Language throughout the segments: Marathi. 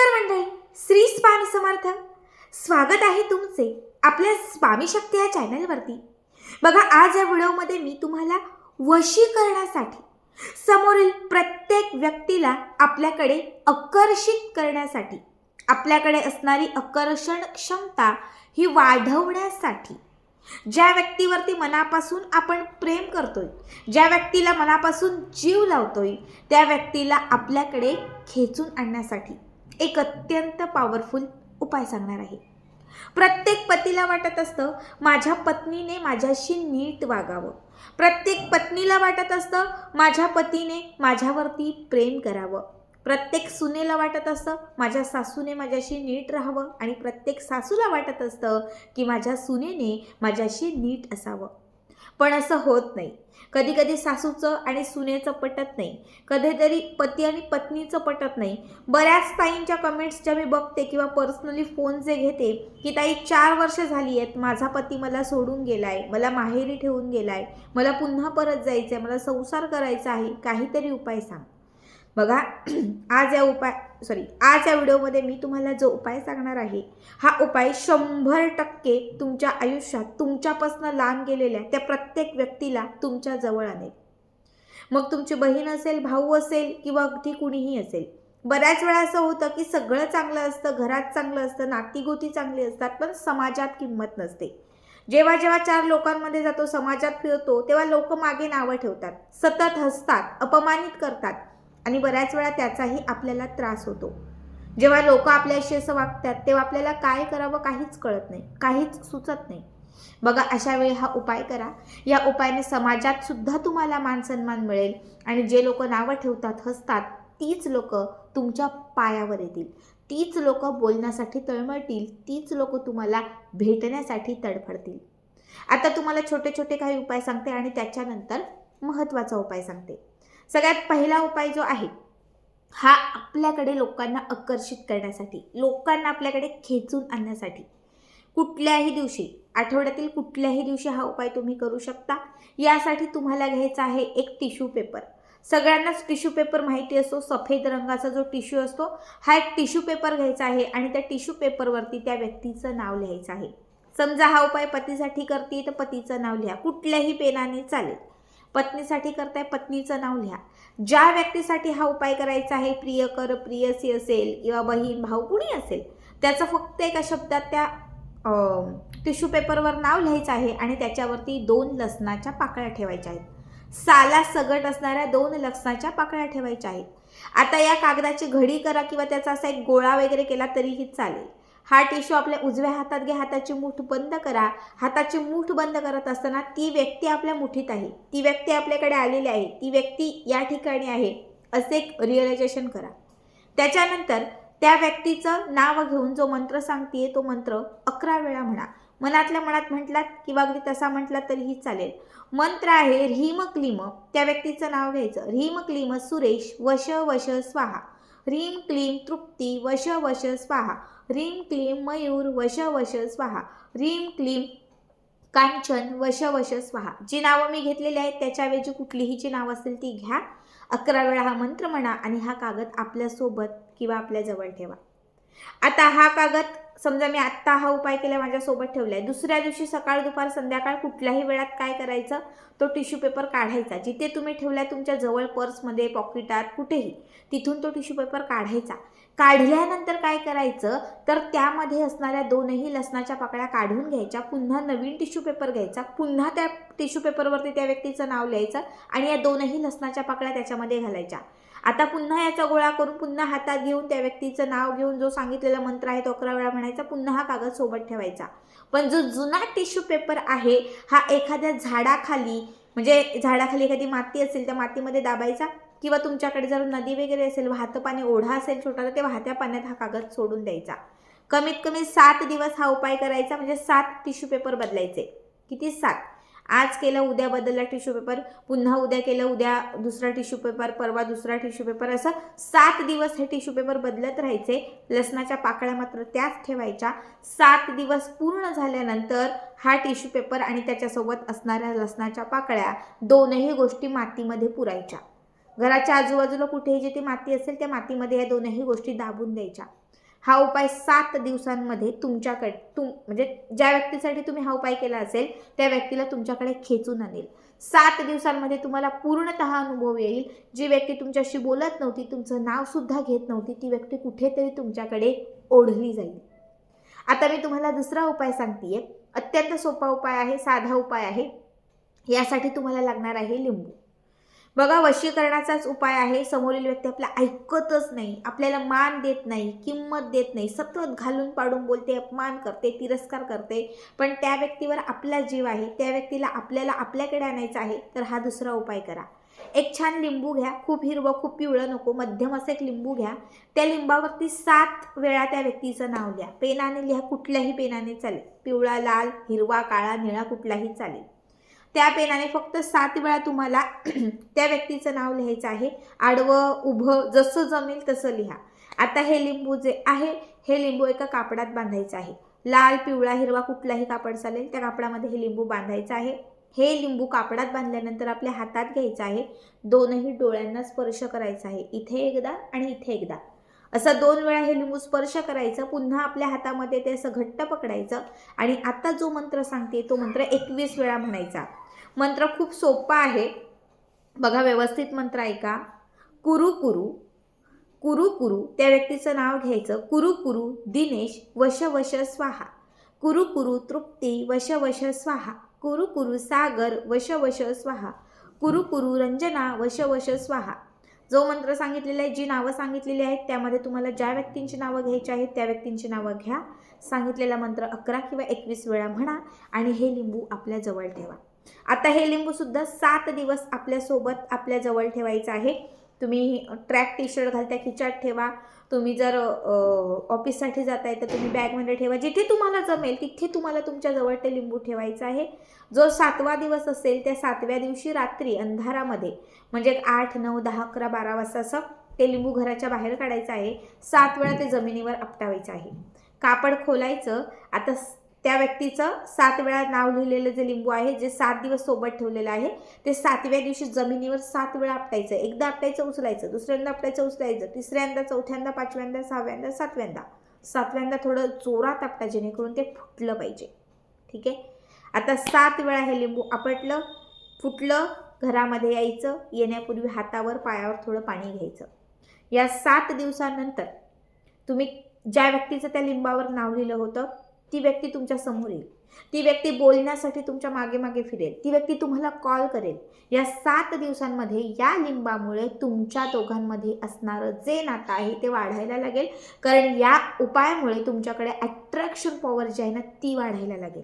नमस्कार मंडळी, श्री स्वामी समर्थ. स्वागत आहे तुमचे आपल्या स्वामी शक्ती या चॅनलवरती. बघा, आज या व्हिडिओमध्ये मी तुम्हाला वशीकरणासाठी, समोरील प्रत्येक व्यक्तीला आपल्याकडे आकर्षित करण्यासाठी, आपल्याकडे असणारी आकर्षण क्षमता ही वाढवण्यासाठी, ज्या व्यक्तीवरती मनापासून आपण प्रेम करतोय, ज्या व्यक्तीला मनापासून जीव लावतोय, त्या व्यक्तीला आपल्याकडे खेचून आणण्यासाठी एक अत्यंत पॉवरफुल उपाय सांगणार आहे. प्रत्येक पतीला वाटत असतं माझ्या पत्नीने माझ्याशी नीट वागावं. प्रत्येक पत्नीला वाटत असतं माझ्या पतीने माझ्यावरती प्रेम करावं. प्रत्येक सुनेला वाटत असतं माझ्या सासूने माझ्याशी नीट राहावं. आणि प्रत्येक सासूला वाटत असतं की माझ्या सुनेने माझ्याशी नीट असावं. पण असं होत नाही. कधी कधी सासूचं आणि सुनेचं पटत नाही, कधीतरी पती आणि पत्नीचं पटत नाही. बऱ्याच ताईंच्या कमेंट्स ज्या मी बघते किंवा पर्सनली फोन जे घेते की ताई 4 वर्ष झाली आहेत, माझा पती मला सोडून गेलाय, मला माहेरी ठेवून गेलाय, मला पुन्हा परत जायचं आहे, मला संसार करायचा आहे, काहीतरी उपाय सांग. बघा, आज या व्हिडिओमध्ये मी तुम्हाला जो उपाय सांगणार आहे, हा उपाय 100% तुमच्या आयुष्यात तुमच्यापासून लांब गेलेल्या त्या प्रत्येक व्यक्तीला तुमच्या जवळ आणेल. मग तुमची बहीण असेल, भाऊ असेल किंवा अगदी कुणीही असेल. बऱ्याच वेळा असं होतं की सगळं चांगलं असतं, घरात चांगलं असतं, नातीगोती चांगली असतात, पण समाजात किंमत नसते. जेव्हा जेव्हा 4 लोकांमध्ये जातो, समाजात फिरतो, तेव्हा लोक मागे नावं ठेवतात, सतत हसतात, अपमानित करतात आणि बऱ्याच वेळा त्याचाही आपल्याला त्रास होतो. जेव्हा लोक आपल्याशी असं वागतात तेव्हा आपल्याला काय करावं काहीच कळत नाही, काहीच सुचत नाही. बघा, अशा वेळी हा उपाय करा. या उपायाने समाजात सुद्धा तुम्हाला मान सन्मान मिळेल आणि जे लोक नावं ठेवतात, हसतात, तीच लोक तुमच्या पायावर येतील, तीच लोक बोलण्यासाठी तळमळतील, तीच लोक तुम्हाला भेटण्यासाठी तडफडतील. आता तुम्हाला छोटे छोटे काही उपाय सांगते आणि त्याच्यानंतर महत्त्वाचा उपाय सांगते. सगळ्यात पहिला उपाय जो आहे, हा आपल्याकडे लोकांना आकर्षित करण्यासाठी, लोकांना आपल्याकडे खेचून आणण्यासाठी. कुठल्याही दिवशी, आठवड्यातील कुठल्याही दिवशी हा उपाय तुम्ही करू शकता. यासाठी तुम्हाला घ्यायचा आहे एक टिश्यू पेपर. सगळ्यांनाच टिश्यू पेपर माहिती असतो, सफेद रंगाचा जो टिश्यू असतो, हा एक टिश्यू पेपर घ्यायचा आहे आणि त्या टिश्यू पेपरवरती त्या व्यक्तीचं नाव लिहायचं आहे. समजा हा उपाय पतीसाठी करते तर पतीचं नाव लिहा, कुठल्याही पेनाने चालेल. पत्नीसाठी करताय, पत्नीचं नाव लिहा. ज्या व्यक्तीसाठी हा उपाय करायचा आहे, प्रियकर, प्रियसी असेल किंवा बहीण, भाऊ, कुणी असेल, त्याचं फक्त एका शब्दात त्या टिश्यू पेपरवर नाव लिहायचं आहे आणि त्याच्यावरती 2 लसणाच्या पाकळ्या ठेवायच्या आहेत. साला सगट असणाऱ्या 2 लसणाच्या पाकळ्या ठेवायच्या आहेत. आता या कागदाची घडी करा किंवा त्याचा असा एक गोळा वगैरे केला तरीही चालेल. हा टिश्यू आपल्या उजव्या हातात घ्या, हाताची मूठ बंद करा. हाताची मूठ बंद करत असताना ती व्यक्ती आपल्या मुठीत आहे, ती व्यक्ती आपल्याकडे आलेली आहे, ती व्यक्ती या ठिकाणी आहे, असे एक रिअलायझेशन करा. त्याच्यानंतर त्या व्यक्तीचं नाव घेऊन जो मंत्र सांगते तो मंत्र 11 वेळा म्हणा. मनातल्या मनात म्हटलात किंवा अगदी तसा म्हटलात तरीही चालेल. मंत्र आहे ह्रीम क्लीम. त्या व्यक्तीचं नाव घ्यायचं, ह्रीम क्लीम सुरेश वश वश स्वाहा. ह्रीम क्लीम तृप्ती वश वश स्वाहा. ह्रीम क्लीम मयूर वश वश स्वाहा. ह्रीम क्लीम कांचन वश वश स्वाहा. जी नावं मी घेतलेली आहेत त्याच्याऐवजी कुठलीही जी नावं असतील ती घ्या. 11 वेळा हा मंत्र म्हणा आणि हा कागद आपल्यासोबत किंवा आपल्याजवळ ठेवा. आता हा कागद समजा मी आत्ता हा उपाय केला, माझ्यासोबत ठेवला आहे. दुसऱ्या दिवशी सकाळ, दुपार, संध्याकाळ कुठल्याही वेळात काय करायचं, तो टिश्यू पेपर काढायचा. जिथे तुम्ही ठेवलाय तुमच्या जवळ, पर्समध्ये, पॉकेटात, कुठेही, तिथून तो टिश्यू पेपर काढायचा. काढल्यानंतर काय करायचं तर त्यामध्ये असणाऱ्या 2ही लसणाच्या पाकळ्या काढून घ्यायच्या. पुन्हा नवीन टिश्यू पेपर घ्यायचा, पुन्हा त्या टिश्यू पेपरवरती त्या व्यक्तीचं नाव लिहायचं आणि या 2ही लसणाच्या पाकळ्या त्याच्यामध्ये घालायच्या. आता पुन्हा याचा गोळा करून पुन्हा हातात घेऊन त्या व्यक्तीचं नाव घेऊन जो सांगितलेला मंत्र आहे तो 11 वेळा म्हणायचा. पुन्हा हा कागद सोबत ठेवायचा. पण जो जुना टिश्यू पेपर आहे हा एखाद्या झाडाखाली, म्हणजे झाडाखाली एखादी माती असेल त्या मातीमध्ये दाबायचा किंवा तुमच्याकडे जर नदी वगैरे असेल, वाहतं पाणी, ओढा असेल छोटा, तर ते वाहत्या पाण्यात हा कागद सोडून द्यायचा. कमीत कमी 7 दिवस हा उपाय करायचा, म्हणजे 7 टिश्यू पेपर बदलायचे. किती? 7. आज केलं, उद्या बदलला टिश्यू पेपर, पुन्हा उद्या केलं, उद्या दुसरा टिश्यू पेपर, परवा दुसरा टिश्यू पेपर, असं 7 दिवस हे टिश्यू पेपर बदलत राहायचे. लसणाच्या पाकळ्या मात्र त्याच ठेवायच्या. 7 दिवस पूर्ण झाल्यानंतर हा टिश्यू पेपर आणि त्याच्यासोबत असणाऱ्या लसणाच्या पाकळ्या 2ही गोष्टी मातीमध्ये पुरायच्या. घराच्या आजूबाजूला कुठेही जिथे माती असेल त्या मातीमध्ये या दोनही गोष्टी दाबून द्यायच्या. हा उपाय 7 दिवसांमध्ये तुमच्याकडे म्हणजे ज्या व्यक्तीसाठी तुम्ही हा उपाय केला असेल त्या व्यक्तीला तुमच्याकडे खेचून आणेल. 7 दिवसांमध्ये तुम्हाला पूर्णतः अनुभव येईल. जी व्यक्ती तुमच्याशी बोलत नव्हती, तुमचं नाव सुद्धा घेत नव्हती, ती व्यक्ती कुठेतरी तुमच्याकडे ओढली जाईल. आता मी तुम्हाला दुसरा उपाय सांगतेय. अत्यंत सोपा उपाय आहे, साधा उपाय आहे. यासाठी तुम्हाला लागणार आहे लिंबू. बघा, वशीकरणाचाच उपाय आहे. समोरील व्यक्ती आपला ऐकतच नाही, आपल्याला मान देत नाही, किंमत देत नाही, सतत घालून पाडून बोलते, अपमान करते, तिरस्कार करते, पण त्या व्यक्तीवर आपला जीव आहे, त्या व्यक्तीला आपल्याला आपल्याकडे आणायचं आहे. तर हा दुसरा उपाय करा. एक छान लिंबू घ्या, खूप हिरवं खूप पिवळं नको, मध्यम असं एक लिंबू घ्या. त्या लिंबावरती 7 वेळा त्या व्यक्तीचं नाव लिहा. पेनाने लिहा, कुठल्याही पेनाने चालेल, पिवळा, लाल, हिरवा, काळा, निळा कुठलाही चालेल. त्या पेनाने फक्त 7 वेळा तुम्हाला त्या व्यक्तीचं नाव लिहायचं आहे. आडवं उभं जसं जमेल तसं लिहा. आता हे लिंबू जे आहे, हे लिंबू एका कापडात बांधायचं आहे. लाल, पिवळा, हिरवा कुठलाही कापड चालेल, त्या कापडामध्ये हे लिंबू बांधायचं आहे. हे लिंबू कापडात बांधल्यानंतर आपल्या हातात घ्यायचं आहे. दोनही डोळ्यांना स्पर्श करायचा आहे, इथे एकदा आणि इथे एकदा. असं 2 वेळा हे लिंबू स्पर्श करायचं. पुन्हा आपल्या हातामध्ये ते असं घट्ट पकडायचं आणि आता जो मंत्र सांगते तो मंत्र 21 वेळा म्हणायचा. मंत्र खूप सोपा आहे, बघा व्यवस्थित मंत्र ऐका. कुरु कुरु कुरु कुरु, त्या व्यक्तीचं नाव घ्यायचं. कुरु कुरु दिनेश वश वश स्वाहा. कुरु कुरु तृप्ती वश वश स्वाहा. कुरु कुरु सागर वश वश स्वाहा. कुरु कुरु रंजना वश वश स्वाहा. जो मंत्र सांगितलेला आहे, जी नावं सांगितलेली आहेत, त्यामध्ये तुम्हाला ज्या व्यक्तींची नावं घ्यायची आहेत त्या व्यक्तींची नावं घ्या. सांगितलेला मंत्र 11 किंवा 21 वेळा म्हणा आणि हे लिंबू आपल्या जवळ ठेवा. आता हे लिंबू सुद्धा 7 दिवस आपल्यासोबत आपल्या जवळ ठेवायचं आहे. तुम्ही ट्रॅक टी शर्ट घालता, खिचात ठेवा. तुम्ही जर ऑफिससाठी जाताय तर तुम्ही बॅगमध्ये ठेवा. जिथे तुम्हाला जमेल तिथे तुम्हाला तुमच्या जवळ ते लिंबू ठेवायचं आहे. जो 7वा दिवस असेल त्या 7व्या दिवशी रात्री अंधारामध्ये म्हणजे 8, 9, 10, 11, 12 वाजता असं ते लिंबू घराच्या बाहेर काढायचं आहे. 7 वेळा ते जमिनीवर आपटावायचं आहे. कापड खोलायचं. आता त्या व्यक्तीचं 7 वेळा नाव लिहिलेलं जे लिंबू आहे, जे 7 दिवस सोबत ठेवलेलं आहे, ते 7व्या दिवशी जमिनीवर 7 वेळा आपटायचं. एकदा आपटायचं उचलायचं, दुसऱ्यांदा आपटायचं उचलायचं, तिसऱ्यांदा, चौथ्यांदा, 5व्यांदा, 6व्यांदा, 7व्यांदा. 7व्यांदा थोडं जोरात आपटा जेणेकरून ते फुटलं पाहिजे. ठीक आहे. आता 7 वेळा हे लिंबू आपटलं, फुटलं, घरामध्ये यायचं. येण्यापूर्वी हातावर पायावर थोडं पाणी घ्यायचं. या 7 दिवसानंतर तुम्ही ज्या व्यक्तीचं त्या लिंबावर नाव लिहिलं होतं ती व्यक्ती तुमच्या समोर येईल. ती व्यक्ती बोलण्यासाठी तुमच्या मागे मागे फिरेल. ती व्यक्ती तुम्हाला कॉल करेल. या 7 दिवसांमध्ये या लिंबामुळे तुमच्या दोघांमध्ये असणारं जे नातं आहे ते वाढायला लागेल. कारण या उपायामुळे तुमच्याकडे अट्रॅक्शन पॉवर जी आहे ना ती वाढायला लागेल.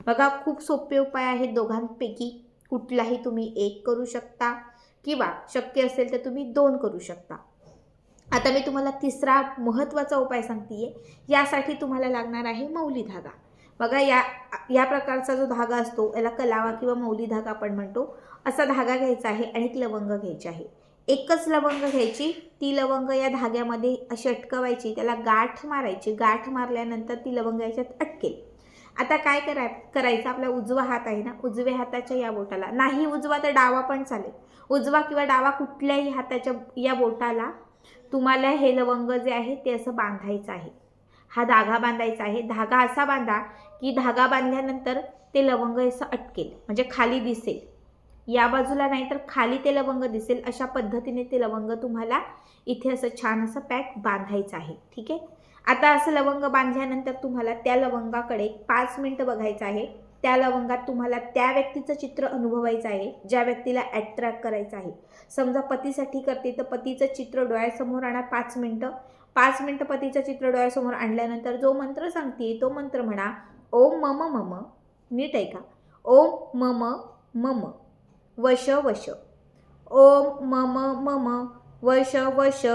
बघा, खूप सोपे उपाय आहेत. दोघांपैकी कुठलाही तुम्ही एक करू शकता किंवा शक्य असेल तर तुम्ही 2 करू शकता. आता मी तुम्हाला तिसरा महत्त्वाचा उपाय सांगतेय. यासाठी तुम्हाला लागणार आहे मौली धागा. बघा, या प्रकारचा जो धागा असतो याला कलावा किंवा मौली धागा आपण म्हणतो. असा धागा घ्यायचा आहे आणि एक लवंग घ्यायची आहे. एकच लवंग घ्यायची. ती लवंग या धाग्यामध्ये अशी अटकवायची, त्याला गाठ मारायची. गाठ मारल्यानंतर ती लवंग याच्यात अटकेल. आता काय करायचं, आपला उजवा हात आहे ना, उजव्या हाताच्या या बोटाला, नाही उजवा तर डावा पण चालेल, उजवा किंवा डावा कुठल्याही हाताच्या या बोटाला तुम्हाला हे लवंग जे आहे ते असं बांधायचं आहे. हा धागा बांधायचा आहे. धागा असा बांधा की धागा बांधल्यानंतर ते लवंग असं अटकेल, म्हणजे खाली दिसेल. या बाजूला नाही तर खाली ते लवंग दिसेल. अशा पद्धतीने ते लवंग तुम्हाला इथे असं छान असं पॅक बांधायचं आहे. ठीक आहे. आता असं लवंग बांधल्यानंतर तुम्हाला त्या लवंगाकडे 5 मिनिटं बघायचं आहे. त्या लवंगात तुम्हाला त्या व्यक्तीचं चित्र अनुभवायचं आहे, ज्या व्यक्तीला अट्रॅक्ट करायचं आहे. समजा पतीसाठी करते तर पतीचं चित्र डोळ्यासमोर आणा 5 मिनिटं. 5 मिनिटं पतीचं चित्र डोळ्यासमोर आणल्यानंतर जो मंत्र सांगते तो मंत्र म्हणा. ओम मम मम, नीट ऐका. ओम मम मम वश वश. ओम मम मम वश वश.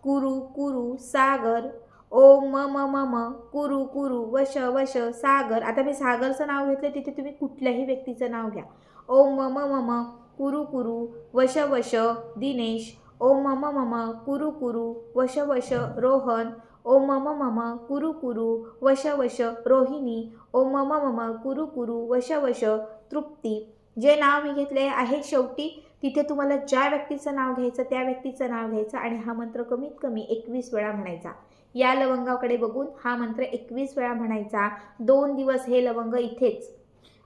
कुरु कुरु सागर. ओम मम मम कुरु कुरु वश वश सागर. आता मी सागरचं नाव घेतलं, तिथे तुम्ही कुठल्याही व्यक्तीचं नाव घ्या. ओम मम मम कुरु कुरु वश वश दिनेश. ओम मम मम कुरु कुरु वश वश रोहन. ओम मम मम कुरु कुरु वश वश रोहिणी. ओम मम मम कुरु कुरु वश वश तृप्ती. जे नाव मी घेतले आहे शेवटी तिथे तुम्हाला ज्या व्यक्तीचं नाव घ्यायचं त्या व्यक्तीचं नाव घ्यायचं आणि हा मंत्र कमीत कमी 21 वेळा म्हणायचा. या लवंगाकडे बघून हा मंत्र 21 वेळा म्हणायचा. 2 दिवस हे लवंग इथेच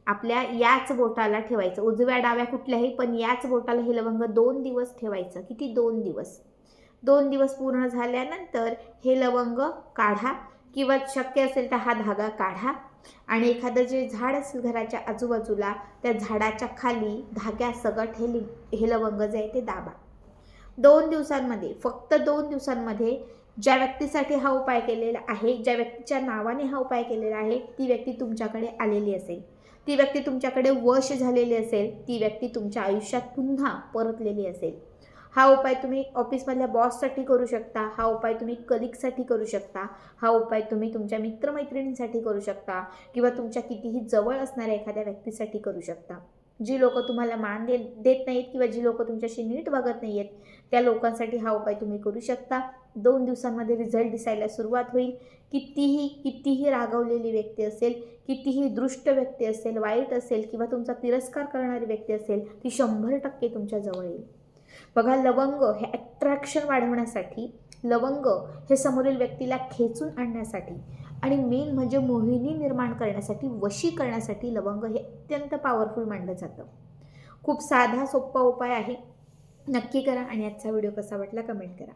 आपल्या याच बोटाला ठेवायचं, उजव्या डाव्या कुठल्याही, पण याच बोटाला हे लवंग 2 दिवस ठेवायचं. किती? 2 दिवस. 2 दिवस पूर्ण झाल्यानंतर हे लवंग काढा किंवा शक्य असेल तर हा धागा काढा आणि एखादं जे झाड असेल घराच्या आजूबाजूला त्या झाडाच्या खाली धाग्यासकट हे लवंग जे आहे ते दाबा. 2 दिवसांमध्ये, फक्त 2 दिवसांमध्ये ज्या व्यक्तीसाठी हा उपाय केलेला आहे, ज्या व्यक्तीच्या नावाने हा उपाय केलेला आहे, ती व्यक्ती तुमच्याकडे आलेली असेल, ती व्यक्ती तुमच्याकडे वश झालेली असेल, ती व्यक्ती तुमच्या आयुष्यात पुन्हा परतलेली असेल. हा उपाय तुम्ही ऑफिसमधल्या बॉससाठी करू शकता, हा उपाय तुम्ही कलिगसाठी करू शकता, हा उपाय तुम्ही तुमच्या मित्रमैत्रिणींसाठी करू शकता किंवा तुमच्या कितीही जवळ असणाऱ्या एखाद्या व्यक्तीसाठी करू शकता. जी लोक तुम्हाला मान देत नाहीत किंवा जी लोक तुमच्याशी नीट वागत नाही आहेत त्या लोकांसाठी हा उपाय तुम्ही करू शकता. 2 दिवसांमध्ये रिझल्ट दिसायला सुरुवात होईल. कितीही रागवलेली व्यक्ती असेल, कितीही दृष्ट व्यक्ती असेल, वाईट असेल किंवा तुमचा तिरस्कार करणारी व्यक्ती असेल, ती 100% तुमच्या जवळ येईल. बघा, लवंग हे अट्रॅक्शन वाढवण्यासाठी, लवंग हे समोरील व्यक्तीला खेचून आणण्यासाठी आणि मेन म्हणजे मोहिनी निर्माण करण्यासाठी, वशी करण्यासाठी लवंग हे अत्यंत पॉवरफुल मानलं जातं. खूप साधा सोपा उपाय आहे. नक्की करा आणि आजचा व्हिडिओ कसा वाटला कमेंट करा.